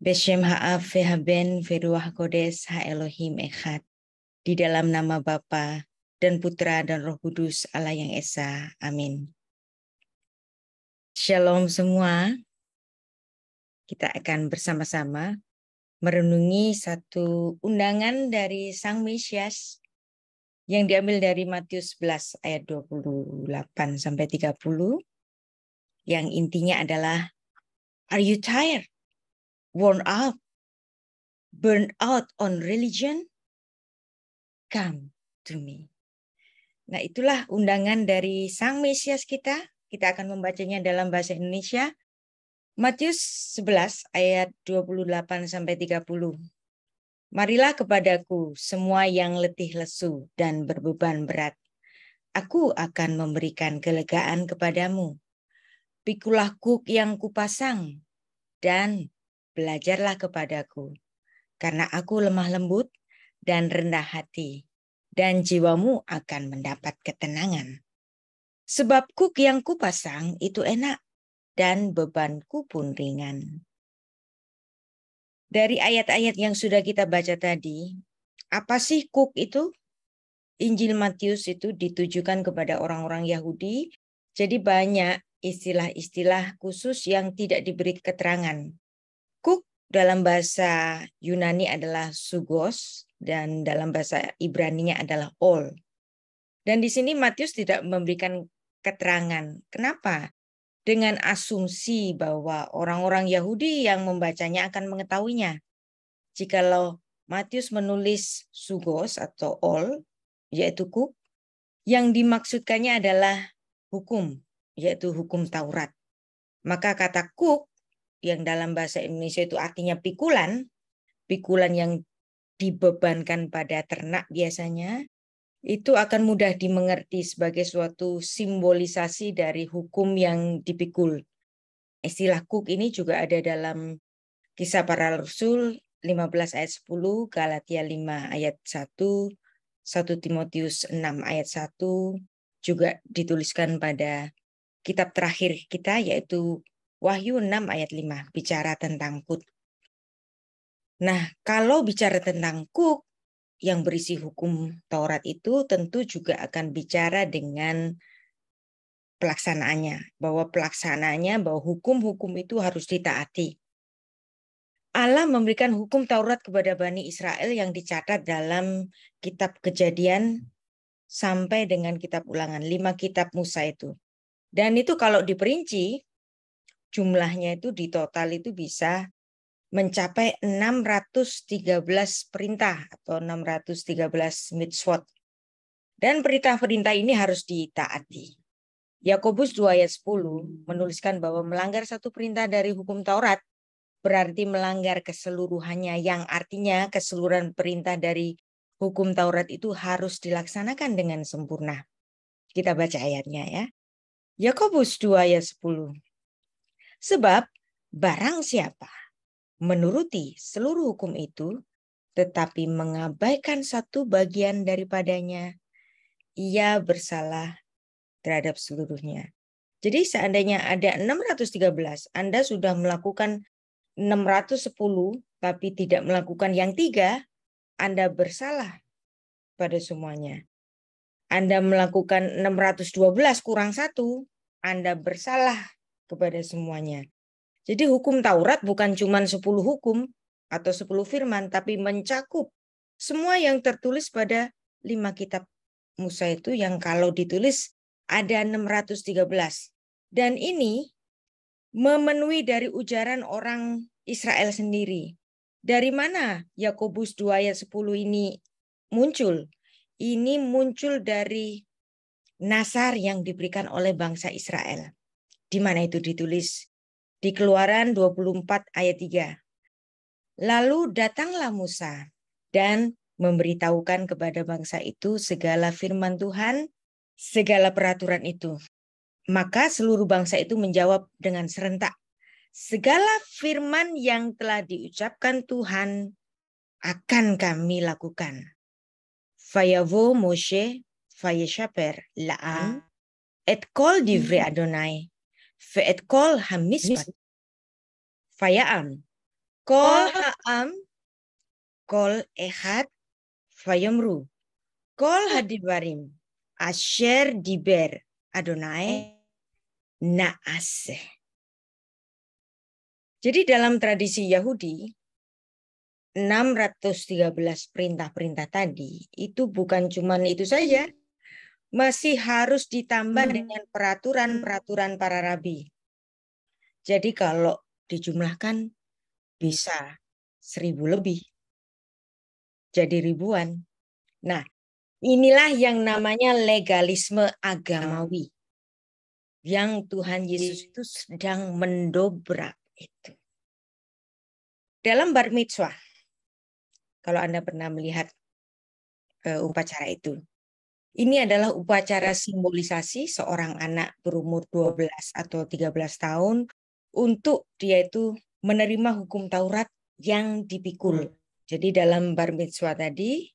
Beshem ha'av ve'haben ve'ruach kodes ha'elohim echad. Di dalam nama Bapa dan Putra dan Roh Kudus Allah yang Esa. Amin. Shalom semua. Kita akan bersama-sama merenungi satu undangan dari Sang Mesias yang diambil dari Matius 11 ayat 28 sampai 30. Yang intinya adalah, are you tired? Worn out? Burned out on religion? Come to me. Nah, itulah undangan dari Sang Mesias kita. Kita akan membacanya dalam bahasa Indonesia. Matius 11 ayat 28 sampai 30. Marilah kepadaku semua yang letih lesu dan berbeban berat. Aku akan memberikan kelegaan kepadamu. Pikulah kuk yang kupasang dan belajarlah kepadaku. Karena aku lemah lembut dan rendah hati, dan jiwamu akan mendapat ketenangan. Sebab kuk yang kupasang itu enak, dan bebanku pun ringan. Dari ayat-ayat yang sudah kita baca tadi, apa sih kuk itu? Injil Matius itu ditujukan kepada orang-orang Yahudi, jadi banyak istilah-istilah khusus yang tidak diberi keterangan. Kuk dalam bahasa Yunani adalah sugos, dan dalam bahasa Ibraninya adalah ol. Dan di sini Matius tidak memberikan keterangan. Kenapa? Dengan asumsi bahwa orang-orang Yahudi yang membacanya akan mengetahuinya. Jikalau Matius menulis sugos atau ol, yaitu kuk, yang dimaksudkannya adalah hukum, yaitu hukum Taurat. Maka kata kuk yang dalam bahasa Indonesia itu artinya pikulan yang dibebankan pada ternak biasanya, itu akan mudah dimengerti sebagai suatu simbolisasi dari hukum yang dipikul. Istilah kuk ini juga ada dalam Kisah Para Rasul 15 ayat 10, Galatia 5 ayat 1, 1 Timotius 6 ayat 1, juga dituliskan pada kitab terakhir kita yaitu Wahyu 6 ayat 5, bicara tentang kuk. Nah, kalau bicara tentang kuk yang berisi hukum Taurat itu tentu juga akan bicara dengan pelaksanaannya, bahwa hukum-hukum itu harus ditaati. Allah memberikan hukum Taurat kepada Bani Israel yang dicatat dalam kitab Kejadian sampai dengan kitab Ulangan, 5 kitab Musa itu. Dan itu kalau diperinci, jumlahnya itu di total itu bisa mencapai 613 perintah atau 613 mitzvot. Dan perintah-perintah ini harus ditaati. Yakobus 2 ayat 10 menuliskan bahwa melanggar satu perintah dari hukum Taurat berarti melanggar keseluruhannya, yang artinya keseluruhan perintah dari hukum Taurat itu harus dilaksanakan dengan sempurna. Kita baca ayatnya ya. Yakobus 2 ayat 10. Sebab barang siapa menuruti seluruh hukum itu, tetapi mengabaikan satu bagian daripadanya, ia bersalah terhadap seluruhnya. Jadi seandainya ada 613, Anda sudah melakukan 610, tapi tidak melakukan yang 3, Anda bersalah pada semuanya. Anda melakukan 612 kurang 1, Anda bersalah kepada semuanya. Jadi hukum Taurat bukan cuma 10 hukum atau 10 firman, tapi mencakup semua yang tertulis pada 5 kitab Musa itu yang kalau ditulis ada 613. Dan ini memenuhi dari ujaran orang Israel sendiri. Dari mana Yakobus 2 ayat 10 ini muncul? Ini muncul dari Nasar yang diberikan oleh bangsa Israel. Di mana itu ditulis? Di Keluaran 24 ayat 3. Lalu datanglah Musa dan memberitahukan kepada bangsa itu segala firman Tuhan, segala peraturan itu. Maka seluruh bangsa itu menjawab dengan serentak, segala firman yang telah diucapkan Tuhan akan kami lakukan. Vayavo Moshe vayeshaper la'am et kol divrei Adonai ve'et kol hamishpat Vaya'am Kol ha'am, kol ehad, vayomru. Kol hadibarim, asher diber, Adonai naaseh. Jadi dalam tradisi Yahudi, 613 perintah-perintah tadi itu bukan cuma itu saja, masih harus ditambah dengan peraturan-peraturan para rabi. Jadi kalau dijumlahkan bisa 1000 lebih. Jadi ribuan. Nah, inilah yang namanya legalisme agamawi. Yang Tuhan Yesus itu sedang mendobrak itu. Dalam bar mitzvah, kalau Anda pernah melihat upacara itu, ini adalah upacara simbolisasi seorang anak berumur 12 atau 13 tahun untuk dia itu menerima hukum Taurat yang dipikul. Jadi dalam bar mitzvah tadi,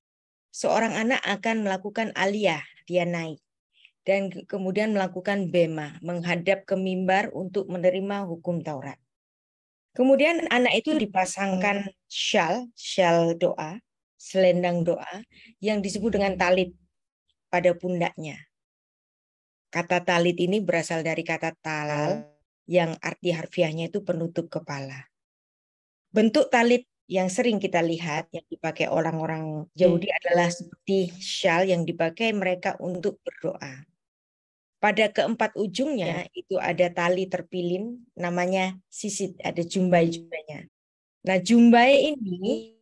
seorang anak akan melakukan aliyah, dia naik. Dan kemudian melakukan bema, menghadap ke mimbar untuk menerima hukum Taurat. Kemudian anak itu dipasangkan syal doa, selendang doa, yang disebut dengan talit pada pundaknya. Kata talit ini berasal dari kata talal, yang arti harfiahnya itu penutup kepala. Bentuk talit yang sering kita lihat, yang dipakai orang-orang Yahudi adalah seperti syal yang dipakai mereka untuk berdoa. Pada keempat ujungnya itu ada tali terpilin, namanya sisit, ada jumbai-jumbainya. Nah, jumbai ini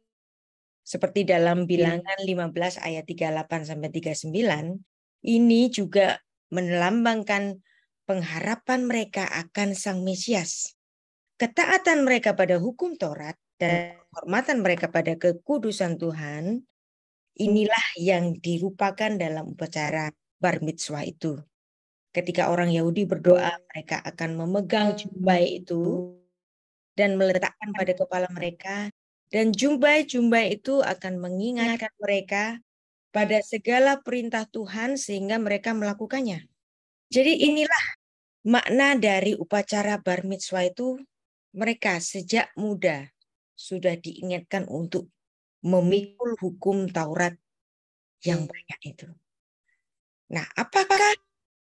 seperti dalam Bilangan 15 ayat 38 sampai 39, ini juga melambangkan pengharapan mereka akan Sang Mesias. Ketaatan mereka pada hukum Taurat dan penghormatan mereka pada kekudusan Tuhan, inilah yang dirupakan dalam upacara bar mitzvah itu. Ketika orang Yahudi berdoa, mereka akan memegang jumbai itu dan meletakkan pada kepala mereka. Dan jumbai-jumbai itu akan mengingatkan mereka pada segala perintah Tuhan sehingga mereka melakukannya. Jadi inilah makna dari upacara bar mitzvah itu. Mereka sejak muda sudah diingatkan untuk memikul hukum Taurat yang banyak itu. Nah, apakah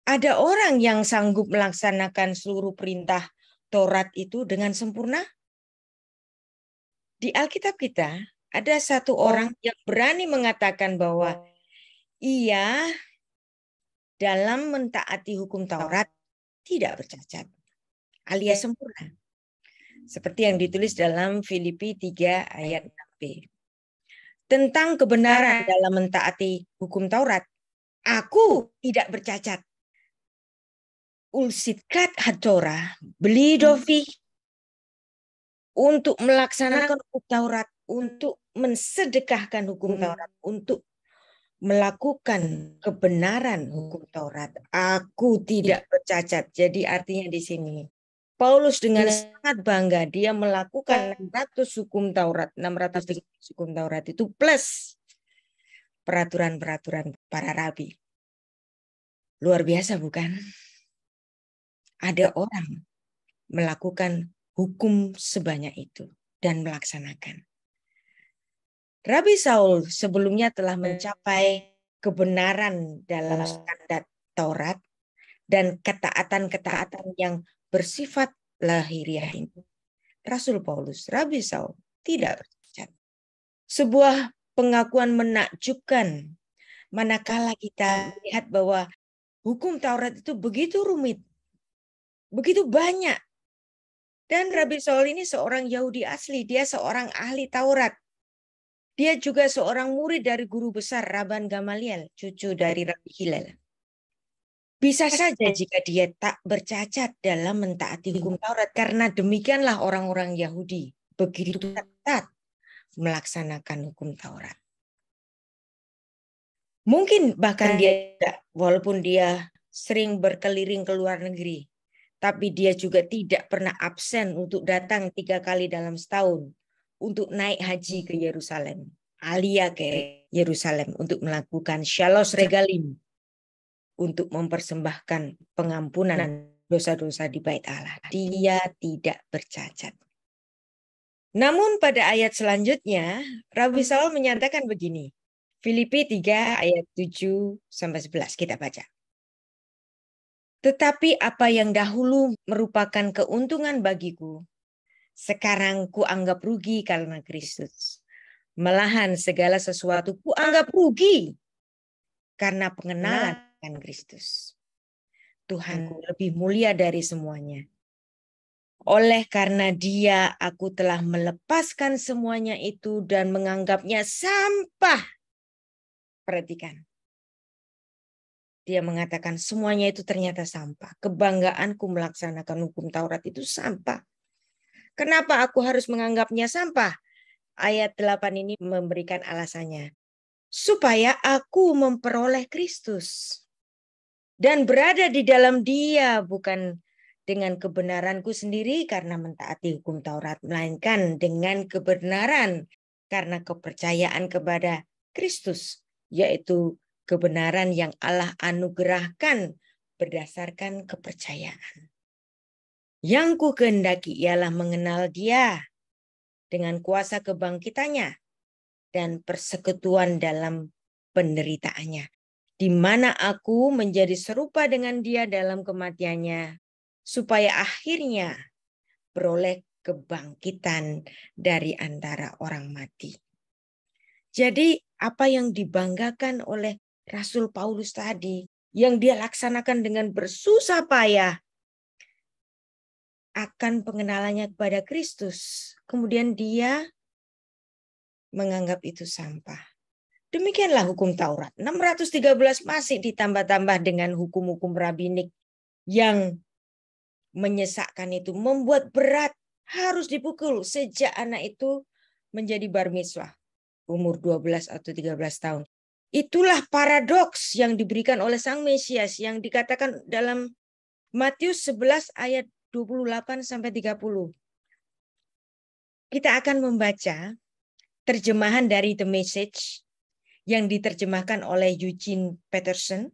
ada orang yang sanggup melaksanakan seluruh perintah Taurat itu dengan sempurna? Di Alkitab kita ada satu orang yang berani mengatakan bahwa ia dalam mentaati hukum Taurat tidak bercacat, alias sempurna. Seperti yang ditulis dalam Filipi 3 ayat 6b. Tentang kebenaran dalam mentaati hukum Taurat, aku tidak bercacat. Ulsitkat hatorah, beli dovi, untuk melaksanakan hukum Taurat, untuk mensedekahkan hukum Taurat, untuk melakukan kebenaran hukum Taurat. Aku tidak bercacat. Jadi artinya di sini, Paulus dengan sangat bangga, dia melakukan 600 hukum Taurat, 600 hukum Taurat itu plus peraturan-peraturan para rabi. Luar biasa bukan? Ada orang melakukan hukum sebanyak itu dan melaksanakan. Rabi Saul sebelumnya telah mencapai kebenaran dalam standar Taurat dan ketaatan-ketaatan yang bersifat lahiriah ini. Rasul Paulus, Rabi Saul tidak bercacat. Sebuah pengakuan menakjubkan manakala kita melihat bahwa hukum Taurat itu begitu rumit, begitu banyak. Dan Rabi Saul ini seorang Yahudi asli, dia seorang ahli Taurat. Dia juga seorang murid dari guru besar Rabban Gamaliel, cucu dari Rabi Hillel. Bisa saja jika dia tak bercacat dalam mentaati hukum Taurat, karena demikianlah orang-orang Yahudi begitu ketat melaksanakan hukum Taurat. Mungkin bahkan dia tidak, walaupun dia sering berkeliling ke luar negeri, tapi dia juga tidak pernah absen untuk datang 3 kali dalam setahun untuk naik haji ke Yerusalem, alia ke Yerusalem untuk melakukan shalos regalim, untuk mempersembahkan pengampunan dosa-dosa di Bait Allah. Dia tidak bercacat. Namun pada ayat selanjutnya, Rabi Saul menyatakan begini. Filipi 3 ayat 7-11 kita baca. Tetapi apa yang dahulu merupakan keuntungan bagiku, sekarang kuanggap rugi karena Kristus. Malahan segala sesuatu kuanggap rugi karena pengenalan akan Kristus. Tuhanku lebih mulia dari semuanya. Oleh karena Dia, aku telah melepaskan semuanya itu dan menganggapnya sampah. Perhatikan. Dia mengatakan semuanya itu ternyata sampah. Kebanggaanku melaksanakan hukum Taurat itu sampah. Kenapa aku harus menganggapnya sampah? Ayat 8 ini memberikan alasannya. Supaya aku memperoleh Kristus. Dan berada di dalam Dia, bukan dengan kebenaranku sendiri karena mentaati hukum Taurat, melainkan dengan kebenaran karena kepercayaan kepada Kristus, yaitu kebenaran yang Allah anugerahkan berdasarkan kepercayaan. Yang ku kehendaki ialah mengenal Dia dengan kuasa kebangkitannya dan persekutuan dalam penderitaannya, di mana aku menjadi serupa dengan Dia dalam kematiannya, supaya akhirnya beroleh kebangkitan dari antara orang mati. Jadi apa yang dibanggakan oleh Rasul Paulus tadi, yang dia laksanakan dengan bersusah payah akan pengenalannya kepada Kristus, kemudian dia menganggap itu sampah. Demikianlah hukum Taurat. 613 masih ditambah-tambah dengan hukum-hukum rabbinik yang menyesakkan itu, membuat berat, harus dipukul sejak anak itu menjadi bar mitzvah, umur 12 atau 13 tahun. Itulah paradoks yang diberikan oleh Sang Mesias yang dikatakan dalam Matius 11 ayat 28-30. Kita akan membaca terjemahan dari The Message yang diterjemahkan oleh Eugene Peterson.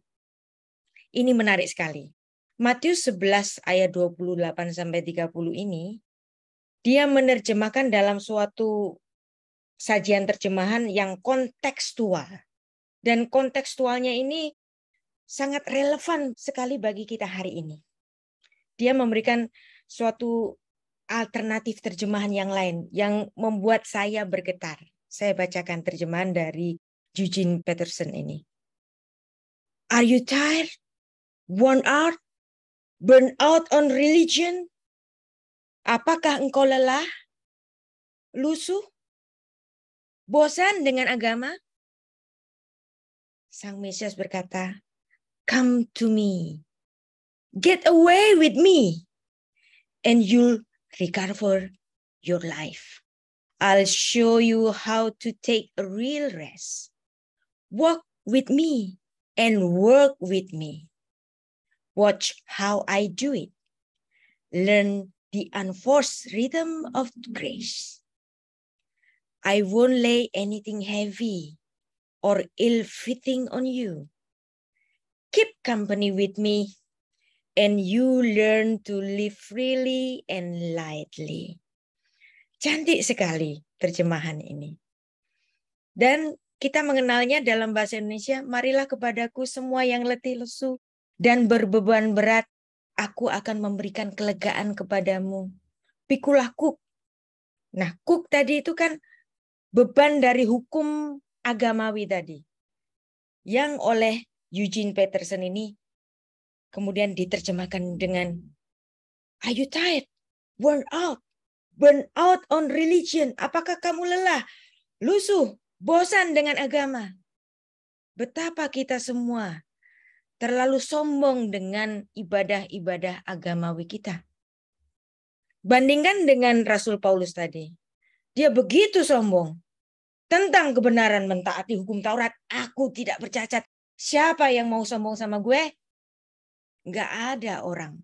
Ini menarik sekali. Matius 11 ayat 28-30 ini, dia menerjemahkan dalam suatu sajian terjemahan yang kontekstual. Dan kontekstualnya ini sangat relevan sekali bagi kita hari ini. Dia memberikan suatu alternatif terjemahan yang lain yang membuat saya bergetar. Saya bacakan terjemahan dari Eugene Peterson ini. Are you tired? Worn out? Burn out on religion? Apakah engkau lelah? Lusuh? Bosan dengan agama? Sang Mesias berkata, come to me. Get away with me. And you'll recover your life. I'll show you how to take a real rest. Walk with me and work with me. Watch how I do it. Learn the unforced rhythm of grace. I won't lay anything heavy or ill-fitting on you. Keep company with me, and you learn to live freely and lightly. Cantik sekali terjemahan ini. Dan kita mengenalnya dalam bahasa Indonesia, marilah kepadaku semua yang letih lesu dan berbeban berat, aku akan memberikan kelegaan kepadamu. Pikulah kuk. Nah, kuk tadi itu kan beban dari hukum agamawi tadi. Yang oleh Eugene Peterson ini kemudian diterjemahkan dengan, are you tired? Worn out? Burn out on religion? Apakah kamu lelah? Lusuh? Bosan dengan agama? Betapa kita semua terlalu sombong dengan ibadah-ibadah agamawi kita. Bandingkan dengan Rasul Paulus tadi. Dia begitu sombong tentang kebenaran mentaati hukum Taurat. Aku tidak bercacat. Siapa yang mau sombong sama gue? Nggak ada orang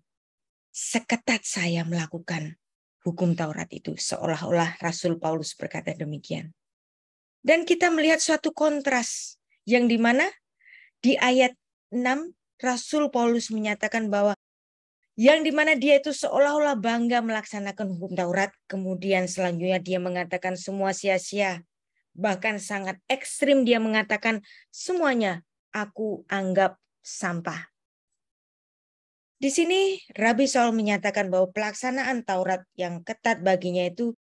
seketat saya melakukan hukum Taurat itu. Seolah-olah Rasul Paulus berkata demikian. Dan kita melihat suatu kontras yang dimana di ayat 6 Rasul Paulus menyatakan bahwa Yang dimana dia itu seolah-olah bangga melaksanakan hukum Taurat. Kemudian selanjutnya dia mengatakan semua sia-sia. Bahkan sangat ekstrim dia mengatakan semuanya aku anggap sampah. Di sini Rabi Saul menyatakan bahwa pelaksanaan Taurat yang ketat baginya itu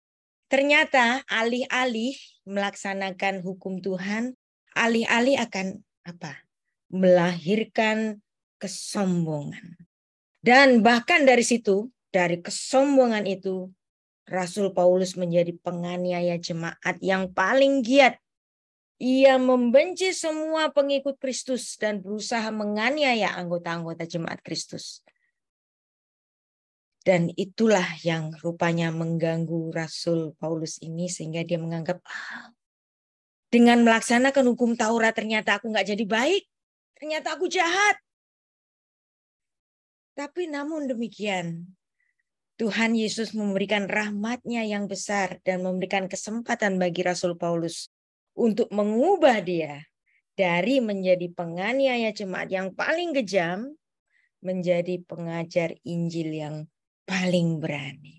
ternyata alih-alih melaksanakan hukum Tuhan, alih-alih akan apa? Melahirkan kesombongan. Dan bahkan dari situ, dari kesombongan itu, Rasul Paulus menjadi penganiaya jemaat yang paling giat. Ia membenci semua pengikut Kristus dan berusaha menganiaya anggota-anggota jemaat Kristus. Dan itulah yang rupanya mengganggu Rasul Paulus ini sehingga dia menganggap dengan melaksanakan hukum Taurat ternyata aku nggak jadi baik. Ternyata aku jahat. Tapi namun demikian, Tuhan Yesus memberikan rahmat-Nya yang besar dan memberikan kesempatan bagi Rasul Paulus untuk mengubah dia dari menjadi penganiaya jemaat yang paling kejam menjadi pengajar Injil yang paling berani.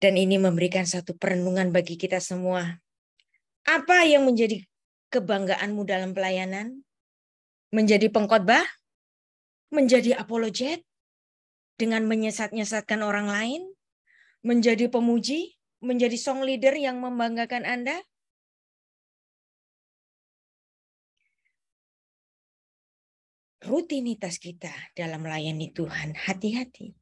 Dan ini memberikan satu perenungan bagi kita semua. Apa yang menjadi kebanggaanmu dalam pelayanan? Menjadi pengkhotbah? Menjadi apologet? Dengan menyesat-nyesatkan orang lain? Menjadi pemuji? Menjadi song leader yang membanggakan Anda? Rutinitas kita dalam melayani Tuhan, hati-hati.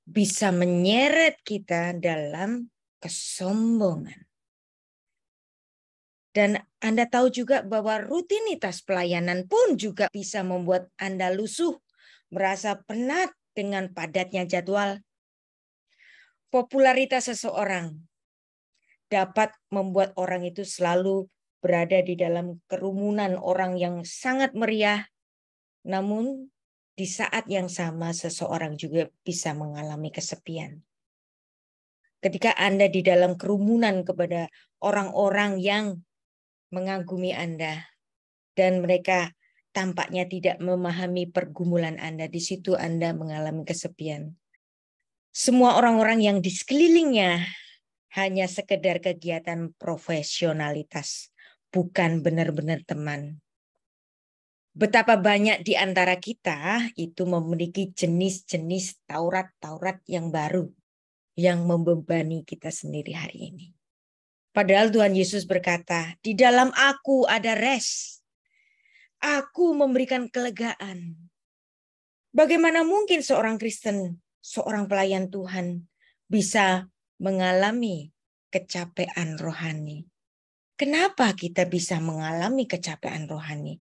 Bisa menyeret kita dalam kesombongan. Dan Anda tahu juga bahwa rutinitas pelayanan pun juga bisa membuat Anda lusuh, merasa penat dengan padatnya jadwal. Popularitas seseorang dapat membuat orang itu selalu berada di dalam kerumunan orang yang sangat meriah. Namun di saat yang sama seseorang juga bisa mengalami kesepian. Ketika Anda di dalam kerumunan kepada orang-orang yang mengagumi Anda dan mereka tampaknya tidak memahami pergumulan Anda, di situ Anda mengalami kesepian. Semua orang-orang yang di sekelilingnya hanya sekedar kegiatan profesionalitas, bukan benar-benar teman. Betapa banyak di antara kita itu memiliki jenis-jenis Taurat-Taurat yang baru yang membebani kita sendiri hari ini. Padahal Tuhan Yesus berkata, di dalam aku ada rest. Aku memberikan kelegaan. Bagaimana mungkin seorang Kristen, seorang pelayan Tuhan bisa mengalami kecapean rohani? Kenapa kita bisa mengalami kecapean rohani?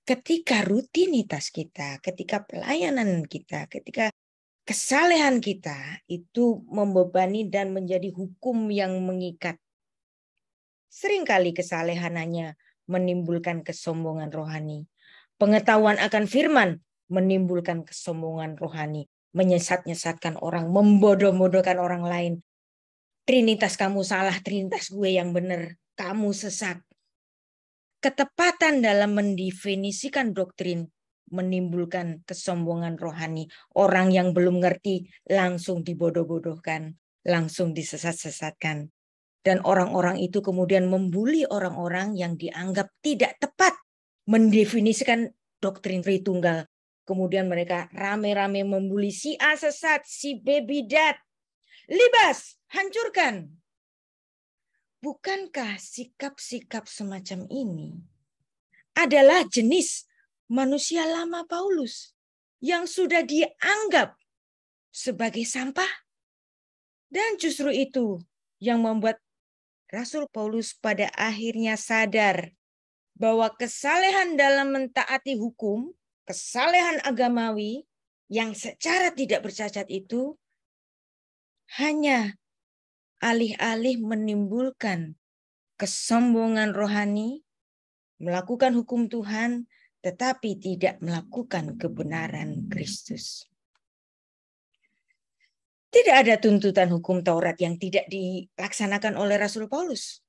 Ketika rutinitas kita, ketika pelayanan kita, ketika kesalehan kita itu membebani dan menjadi hukum yang mengikat. Seringkali kesalehan hanya menimbulkan kesombongan rohani. Pengetahuan akan firman menimbulkan kesombongan rohani. Menyesat-nyesatkan orang, membodoh-bodohkan orang lain. Trinitas kamu salah, trinitas gue yang benar. Kamu sesat. Ketepatan dalam mendefinisikan doktrin menimbulkan kesombongan rohani. Orang yang belum ngerti langsung dibodoh-bodohkan, langsung disesat-sesatkan. Dan orang-orang itu kemudian membuli orang-orang yang dianggap tidak tepat mendefinisikan doktrin Tritunggal. Kemudian mereka rame-rame membuli si A sesat, si B bidat. Libas, hancurkan. Bukankah sikap-sikap semacam ini adalah jenis manusia lama Paulus yang sudah dianggap sebagai sampah? Dan justru itu yang membuat Rasul Paulus pada akhirnya sadar bahwa kesalehan dalam mentaati hukum, kesalehan agamawi yang secara tidak bercacat itu hanya alih-alih menimbulkan kesombongan rohani, melakukan hukum Tuhan, tetapi tidak melakukan kebenaran Kristus. Tidak ada tuntutan hukum Taurat yang tidak dilaksanakan oleh Rasul Paulus.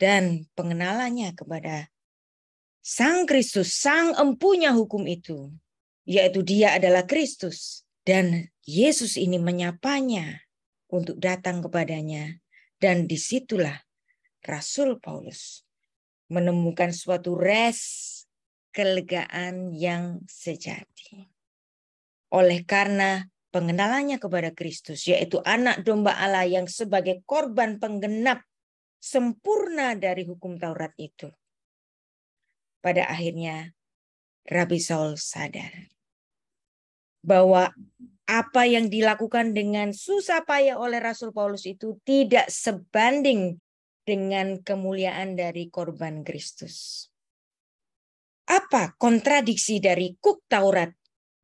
Dan pengenalannya kepada Sang Kristus, Sang empunya hukum itu, yaitu Dia adalah Kristus. Dan Yesus ini menyapanya untuk datang kepadanya. Dan disitulah Rasul Paulus menemukan suatu kelegaan yang sejati. Oleh karena pengenalannya kepada Kristus, yaitu anak domba Allah yang sebagai korban penggenap sempurna dari hukum Taurat itu. Pada akhirnya Rabi Saul sadar bahwa apa yang dilakukan dengan susah payah oleh Rasul Paulus itu tidak sebanding dengan kemuliaan dari korban Kristus. Apa kontradiksi dari kuk Taurat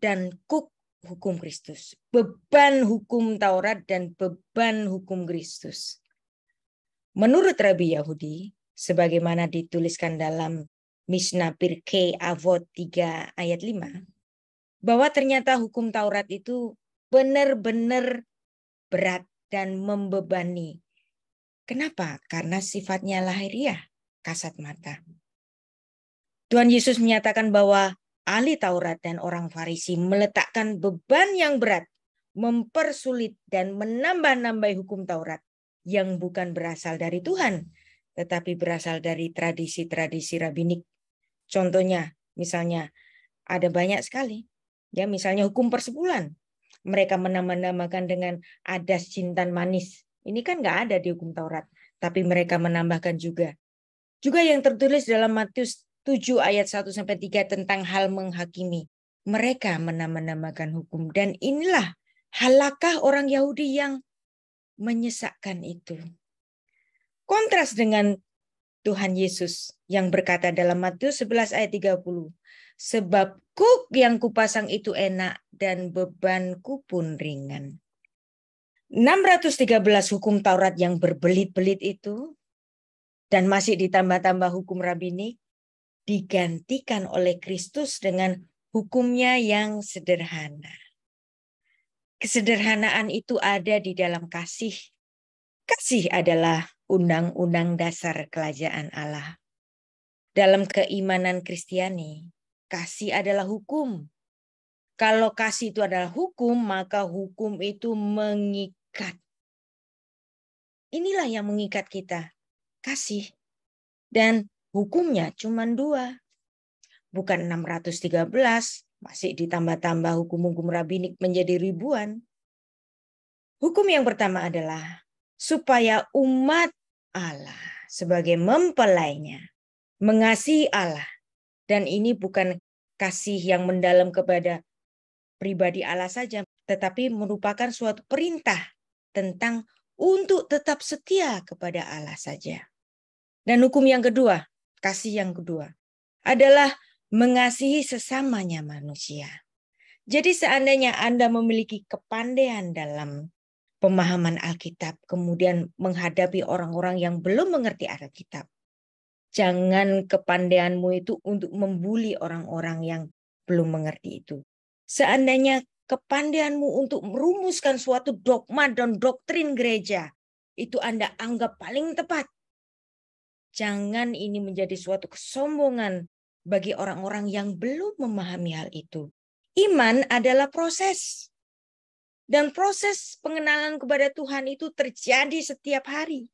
dan kuk hukum Kristus? Beban hukum Taurat dan beban hukum Kristus. Menurut Rabi Yahudi, sebagaimana dituliskan dalam Mishnah Pirkei Avot 3 ayat 5, bahwa ternyata hukum Taurat itu benar-benar berat dan membebani. Kenapa? Karena sifatnya lahiriah, kasat mata. Tuhan Yesus menyatakan bahwa ahli Taurat dan orang Farisi meletakkan beban yang berat, mempersulit dan menambah-nambai hukum Taurat yang bukan berasal dari Tuhan, tetapi berasal dari tradisi-tradisi rabinik. Contohnya, misalnya ada banyak sekali. Ya, misalnya hukum persepuluhan. Mereka menambah-nambahkan dengan adas jintan manis. Ini kan nggak ada di hukum Taurat, tapi mereka menambahkan juga. Juga yang tertulis dalam Matius 7 ayat 1-3 tentang hal menghakimi. Mereka menambah-nambahkan hukum. Dan inilah halakah orang Yahudi yang menyesakkan itu. Kontras dengan Tuhan Yesus yang berkata dalam Matius 11 ayat 30. Sebab kuk yang kupasang itu enak dan bebanku pun ringan. 613 hukum Taurat yang berbelit-belit itu dan masih ditambah-tambah hukum rabinik digantikan oleh Kristus dengan hukumnya yang sederhana. Kesederhanaan itu ada di dalam kasih. Kasih adalah undang-undang dasar kerajaan Allah. Dalam keimanan Kristiani, kasih adalah hukum. Kalau kasih itu adalah hukum, maka hukum itu mengikat. Inilah yang mengikat kita, kasih. Dan hukumnya cuma 2. Bukan 613, masih ditambah-tambah hukum-hukum rabinik menjadi ribuan. Hukum yang pertama adalah supaya umat Allah sebagai mempelainya mengasihi Allah. Dan ini bukan kasih yang mendalam kepada pribadi Allah saja, tetapi merupakan suatu perintah tentang untuk tetap setia kepada Allah saja. Dan hukum yang kedua, kasih yang kedua, adalah mengasihi sesamanya manusia. Jadi seandainya Anda memiliki kepandaian dalam pemahaman Alkitab, kemudian menghadapi orang-orang yang belum mengerti Alkitab, jangan kepandaianmu itu untuk membuli orang-orang yang belum mengerti itu. Seandainya kepandaianmu untuk merumuskan suatu dogma dan doktrin gereja, itu Anda anggap paling tepat. Jangan ini menjadi suatu kesombongan bagi orang-orang yang belum memahami hal itu. Iman adalah proses. Dan proses pengenalan kepada Tuhan itu terjadi setiap hari.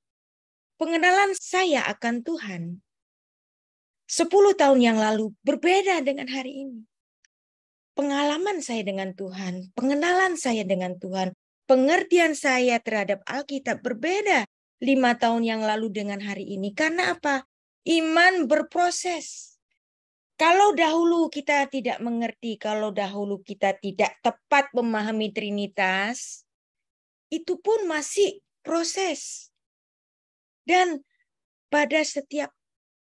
Pengenalan saya akan Tuhan 10 tahun yang lalu berbeda dengan hari ini. Pengalaman saya dengan Tuhan, pengenalan saya dengan Tuhan, pengertian saya terhadap Alkitab berbeda 5 tahun yang lalu dengan hari ini. Karena apa? Iman berproses. Kalau dahulu kita tidak mengerti, kalau dahulu kita tidak tepat memahami Trinitas, itu pun masih proses. Dan pada setiap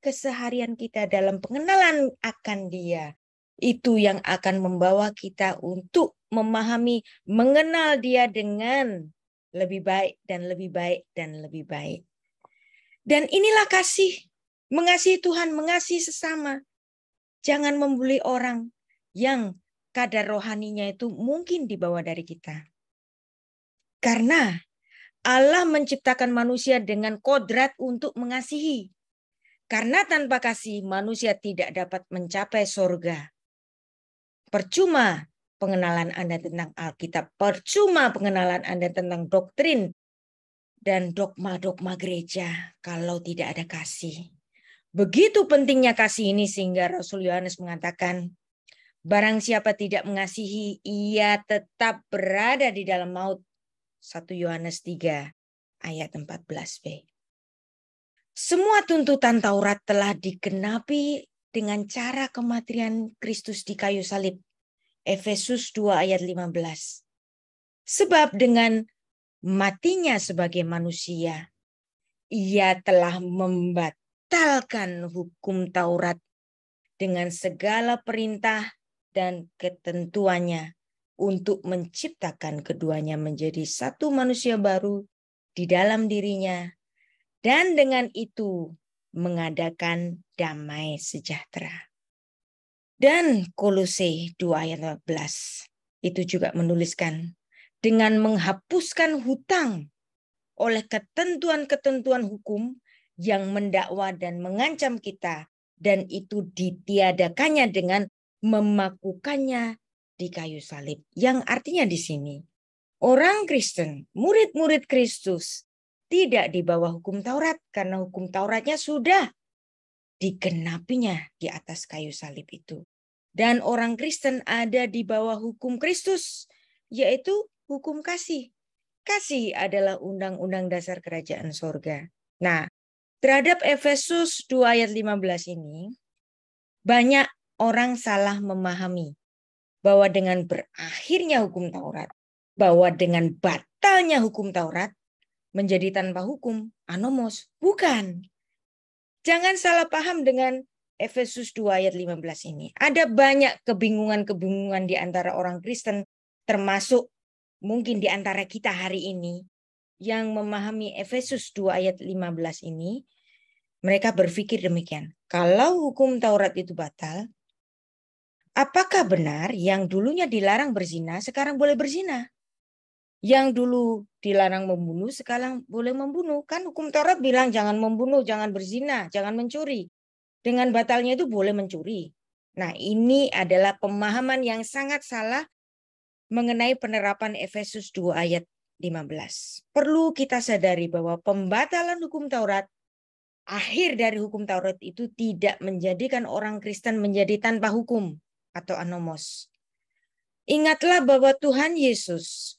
keseharian kita dalam pengenalan akan Dia, itu yang akan membawa kita untuk memahami, mengenal Dia dengan lebih baik dan lebih baik dan lebih baik. Dan inilah kasih, mengasihi Tuhan, mengasihi sesama. Jangan membuli orang yang kadar rohaninya itu mungkin di bawah dari kita. Karena Allah menciptakan manusia dengan kodrat untuk mengasihi. Karena tanpa kasih manusia tidak dapat mencapai surga. percuma pengenalan Anda tentang Alkitab, percuma pengenalan Anda tentang doktrin dan dogma-dogma gereja kalau tidak ada kasih. Begitu pentingnya kasih ini sehingga Rasul Yohanes mengatakan, barang siapa tidak mengasihi, ia tetap berada di dalam maut. 1 Yohanes 3 ayat 14b. Semua tuntutan Taurat telah digenapi dengan cara kematian Kristus di kayu salib. Efesus 2 ayat 15. Sebab dengan matinya sebagai manusia, ia telah membatalkan hukum Taurat dengan segala perintah dan ketentuannya untuk menciptakan keduanya menjadi satu manusia baru di dalam dirinya, dan dengan itu mengadakan damai sejahtera. Dan Kolose 2 ayat 14 itu juga menuliskan, dengan menghapuskan hutang oleh ketentuan-ketentuan hukum yang mendakwa dan mengancam kita, dan itu ditiadakannya dengan memakukannya di kayu salib. Yang artinya di sini, orang Kristen, murid-murid Kristus, tidak di bawah hukum Taurat, karena hukum Tauratnya sudah digenapinya di atas kayu salib itu. Dan orang Kristen ada di bawah hukum Kristus, yaitu hukum kasih. Kasih adalah undang-undang dasar kerajaan sorga. Nah, terhadap Efesus 2 ayat 15 ini, banyak orang salah memahami bahwa dengan berakhirnya hukum Taurat, bahwa dengan batalnya hukum Taurat, menjadi tanpa hukum, anomos. Bukan. Jangan salah paham dengan Efesus 2 ayat 15 ini. Ada banyak kebingungan-kebingungan di antara orang Kristen, termasuk mungkin di antara kita hari ini, yang memahami Efesus 2 ayat 15 ini. Mereka berpikir demikian. Kalau hukum Taurat itu batal, apakah benar yang dulunya dilarang berzina, sekarang boleh berzina? Yang dulu dilarang membunuh, sekarang boleh membunuh. Kan hukum Taurat bilang jangan membunuh, jangan berzina, jangan mencuri. Dengan batalnya itu boleh mencuri. Nah, ini adalah pemahaman yang sangat salah mengenai penerapan Efesus 2 ayat 15. Perlu kita sadari bahwa pembatalan hukum Taurat, akhir dari hukum Taurat itu tidak menjadikan orang Kristen menjadi tanpa hukum atau anomos. Ingatlah bahwa Tuhan Yesus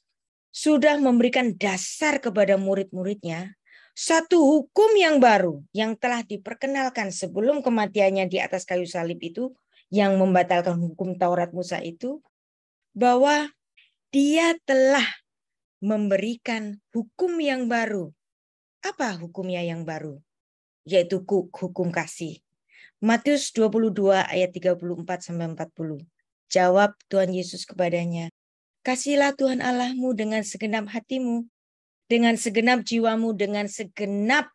sudah memberikan dasar kepada murid-muridnya satu hukum yang baru yang telah diperkenalkan sebelum kematiannya di atas kayu salib itu, yang membatalkan hukum Taurat Musa itu, bahwa dia telah memberikan hukum yang baru. Apa hukumnya yang baru? Yaitu hukum kasih. Matius 22 ayat 34-40. Jawab Tuhan Yesus kepadanya, kasihlah Tuhan Allahmu dengan segenap hatimu, dengan segenap jiwamu, dengan segenap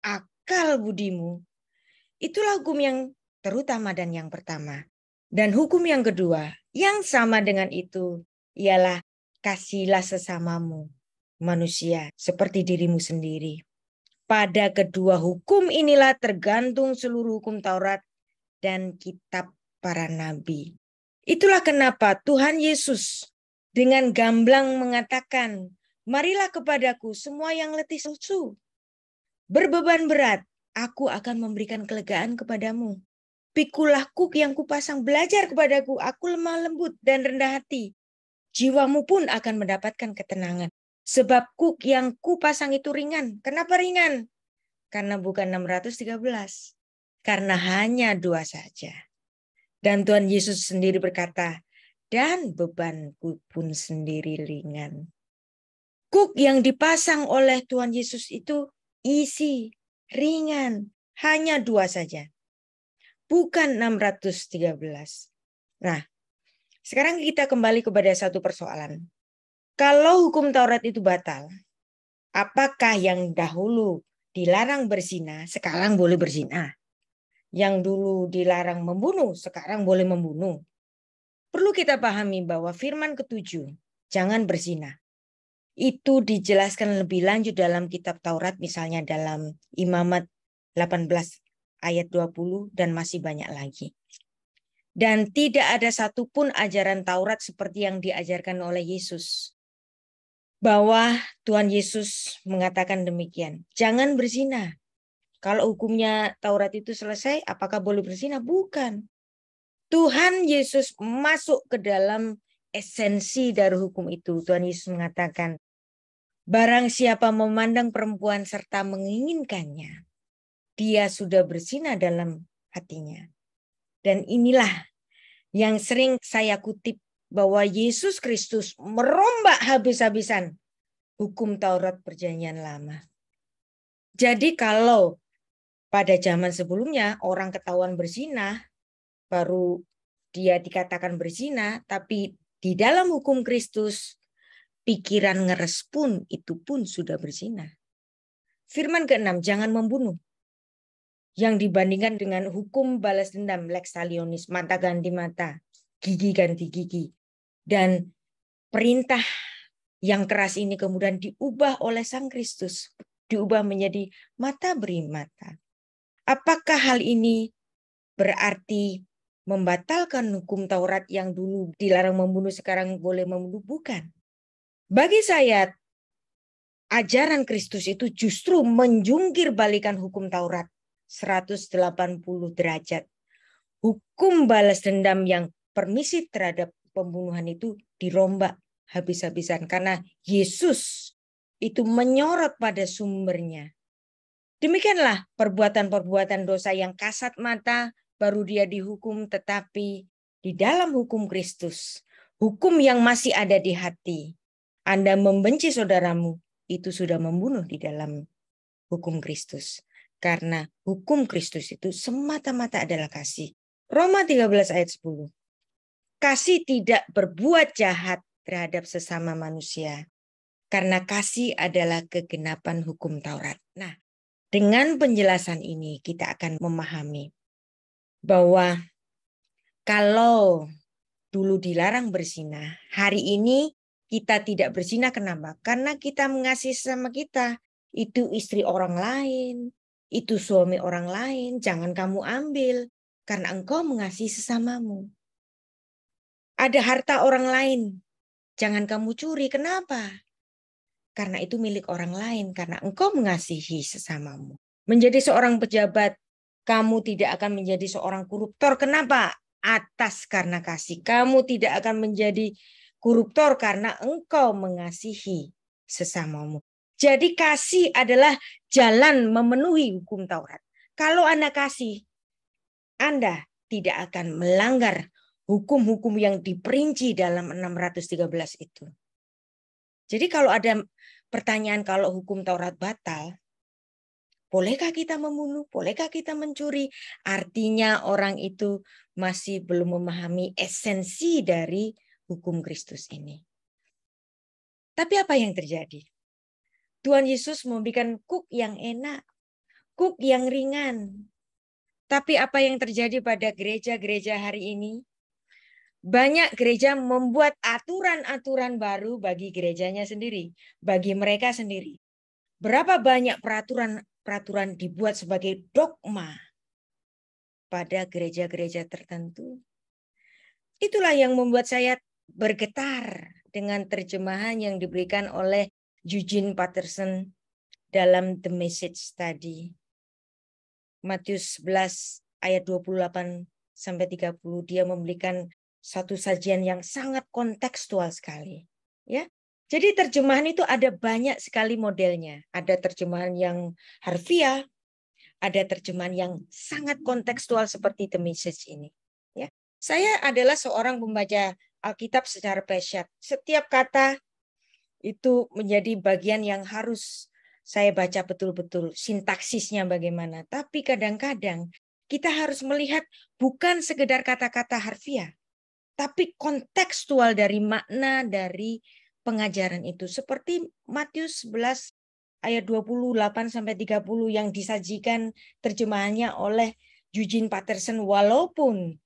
akal budimu. Itulah hukum yang terutama dan yang pertama. Dan hukum yang kedua, yang sama dengan itu, ialah kasihlah sesamamu, manusia, seperti dirimu sendiri. Pada kedua hukum inilah tergantung seluruh hukum Taurat dan kitab para nabi. Itulah kenapa Tuhan Yesus dengan gamblang mengatakan, marilah kepadaku semua yang letih lesu, berbeban berat, aku akan memberikan kelegaan kepadamu. Pikulah kuk yang kupasang, belajar kepadaku, aku lemah lembut dan rendah hati. Jiwamu pun akan mendapatkan ketenangan. Sebab kuk yang kupasang itu ringan. Kenapa ringan? Karena bukan 613. Karena hanya 2 saja. Dan Tuhan Yesus sendiri berkata, dan bebanku pun sendiri ringan. Kuk yang dipasang oleh Tuhan Yesus itu isi, ringan, hanya 2 saja. Bukan 613. Nah, sekarang kita kembali kepada satu persoalan. Kalau hukum Taurat itu batal, apakah yang dahulu dilarang berzina, sekarang boleh berzina? Yang dulu dilarang membunuh, sekarang boleh membunuh. Perlu kita pahami bahwa firman ke-7, jangan berzina, itu dijelaskan lebih lanjut dalam kitab Taurat, misalnya dalam Imamat 18 ayat 20 dan masih banyak lagi. Dan tidak ada satupun ajaran Taurat seperti yang diajarkan oleh Yesus. Bahwa Tuhan Yesus mengatakan demikian. Jangan berzina. Kalau hukumnya Taurat itu selesai, apakah boleh berzina? Bukan. Tuhan Yesus masuk ke dalam esensi dari hukum itu. Tuhan Yesus mengatakan, barang siapa memandang perempuan serta menginginkannya, dia sudah berzina dalam hatinya. Dan inilah yang sering saya kutip, bahwa Yesus Kristus merombak habis-habisan hukum Taurat Perjanjian Lama. Jadi kalau pada zaman sebelumnya orang ketahuan berzina, baru dia dikatakan berzina, tapi di dalam hukum Kristus, pikiran ngeres pun itu pun sudah berzina. Firman ke-6, jangan membunuh. Yang dibandingkan dengan hukum balas dendam, lex talionis, mata ganti mata, gigi ganti gigi. Dan perintah yang keras ini kemudian diubah oleh Sang Kristus. Diubah menjadi mata beri mata. Apakah hal ini berarti membatalkan hukum Taurat yang dulu dilarang membunuh, sekarang boleh membunuh? Bukan. Bagi saya, ajaran Kristus itu justru menjungkir balikan hukum Taurat 180 derajat. Hukum balas dendam yang permisif terhadap pembunuhan itu dirombak habis-habisan karena Yesus itu menyorot pada sumbernya. Demikianlah perbuatan-perbuatan dosa yang kasat mata baru dia dihukum, tetapi di dalam hukum Kristus, hukum yang masih ada di hati, Anda membenci saudaramu, itu sudah membunuh di dalam hukum Kristus. Karena hukum Kristus itu semata-mata adalah kasih. Roma 13 ayat 10. Kasih tidak berbuat jahat terhadap sesama manusia. Karena kasih adalah kegenapan hukum Taurat. Nah, dengan penjelasan ini kita akan memahami bahwa kalau dulu dilarang berzina, hari ini kita tidak berzina. Kenapa? Karena kita mengasihi sesama kita. Itu istri orang lain, itu suami orang lain, jangan kamu ambil karena engkau mengasihi sesamamu. Ada harta orang lain, jangan kamu curi. Kenapa? Karena itu milik orang lain, karena engkau mengasihi sesamamu. Menjadi seorang pejabat, kamu tidak akan menjadi seorang koruptor. Kenapa? Atas karena kasih. Kamu tidak akan menjadi koruptor karena engkau mengasihi sesamamu. Jadi kasih adalah jalan memenuhi hukum Taurat. Kalau Anda kasih, Anda tidak akan melanggar hukum-hukum yang diperinci dalam 613 itu. Jadi kalau ada pertanyaan kalau hukum Taurat batal, bolehkah kita membunuh? Bolehkah kita mencuri? Artinya orang itu masih belum memahami esensi dari hukum Kristus ini. Tapi apa yang terjadi? Tuhan Yesus memberikan kuk yang enak, kuk yang ringan. Tapi apa yang terjadi pada gereja-gereja hari ini? Banyak gereja membuat aturan-aturan baru bagi gerejanya sendiri, bagi mereka sendiri. Berapa banyak peraturan dibuat sebagai dogma pada gereja-gereja tertentu. Itulah yang membuat saya bergetar dengan terjemahan yang diberikan oleh Eugene Peterson dalam The Message tadi. Matius 11 ayat 28 sampai 30, dia memberikan satu sajian yang sangat kontekstual sekali, ya. Jadi terjemahan itu ada banyak sekali modelnya. Ada terjemahan yang harfiah, ada terjemahan yang sangat kontekstual seperti The Message ini. Ya, saya adalah seorang pembaca Alkitab secara passion. Setiap kata itu menjadi bagian yang harus saya baca betul-betul, sintaksisnya bagaimana. Tapi kadang-kadang kita harus melihat bukan sekedar kata-kata harfiah, tapi kontekstual dari makna dari pengajaran itu. Seperti Matius 11 ayat 28 sampai 30 yang disajikan terjemahannya oleh Eugene Peterson, walaupun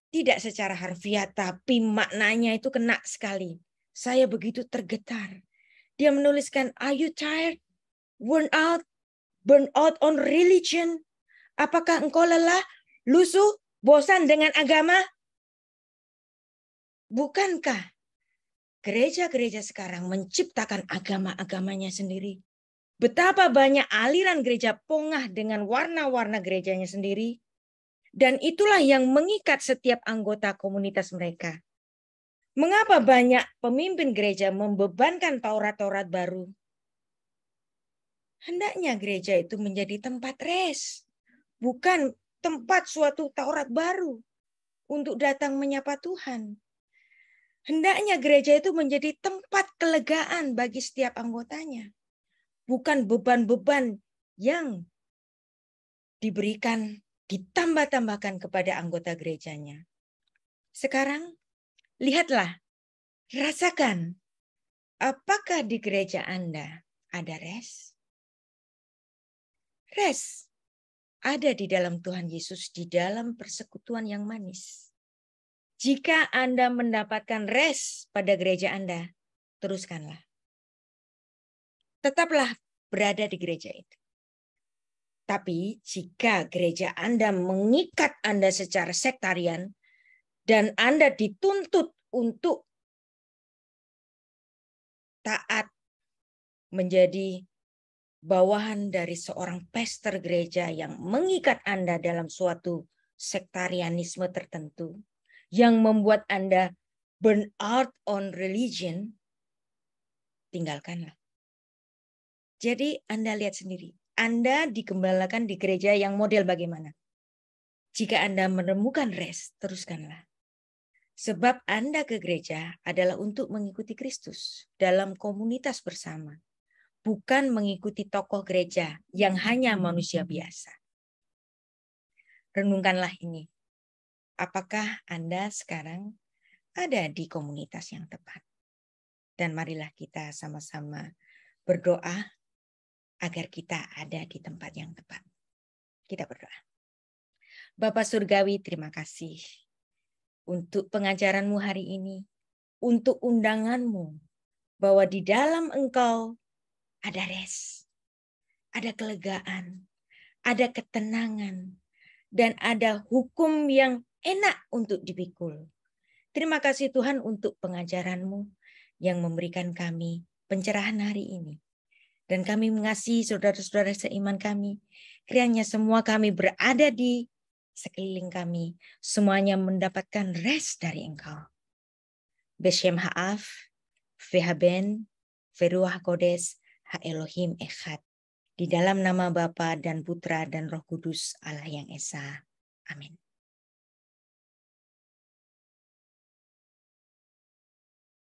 tidak secara harfiah tapi maknanya itu kena sekali. Saya begitu tergetar. Dia menuliskan, "Are you tired? Burn out on religion? Apakah engkau lelah, lusuh, bosan dengan agama? Bukankah gereja-gereja sekarang menciptakan agama-agamanya sendiri? Betapa banyak aliran gereja pongah dengan warna-warna gerejanya sendiri. Dan itulah yang mengikat setiap anggota komunitas mereka. Mengapa banyak pemimpin gereja membebankan Taurat-Taurat baru? Hendaknya gereja itu menjadi tempat rest, bukan tempat suatu Taurat baru untuk datang menyapa Tuhan. Hendaknya gereja itu menjadi tempat kelegaan bagi setiap anggotanya, bukan beban-beban yang diberikan, ditambah-tambahkan kepada anggota gerejanya. Sekarang, lihatlah, rasakan, apakah di gereja Anda ada rest? Rest ada di dalam Tuhan Yesus, di dalam persekutuan yang manis. Jika Anda mendapatkan rest pada gereja Anda, teruskanlah. Tetaplah berada di gereja itu. Tapi jika gereja Anda mengikat Anda secara sektarian, dan Anda dituntut untuk taat menjadi bawahan dari seorang pastor gereja yang mengikat Anda dalam suatu sektarianisme tertentu, yang membuat Anda burn out on religion, tinggalkanlah. Jadi Anda lihat sendiri, Anda digembalakan di gereja yang model bagaimana. Jika Anda menemukan rest, teruskanlah. Sebab Anda ke gereja adalah untuk mengikuti Kristus dalam komunitas bersama. Bukan mengikuti tokoh gereja yang hanya manusia biasa. Renungkanlah ini. Apakah Anda sekarang ada di komunitas yang tepat? Dan marilah kita sama-sama berdoa agar kita ada di tempat yang tepat. Kita berdoa. Bapa Surgawi, terima kasih untuk pengajaranmu hari ini, untuk undanganmu, bahwa di dalam Engkau ada rest, ada kelegaan, ada ketenangan, dan ada hukum yang enak untuk dipikul. Terima kasih Tuhan untuk pengajaran-Mu yang memberikan kami pencerahan hari ini. Dan kami mengasihi saudara-saudara seiman kami. Kiranya semua kami berada di sekeliling kami, semuanya mendapatkan rest dari Engkau. Beshem ha'af, vehaben, veruah kodes, ha-Elohim echad. Di dalam nama Bapa dan Putra dan Roh Kudus Allah yang Esa. Amin.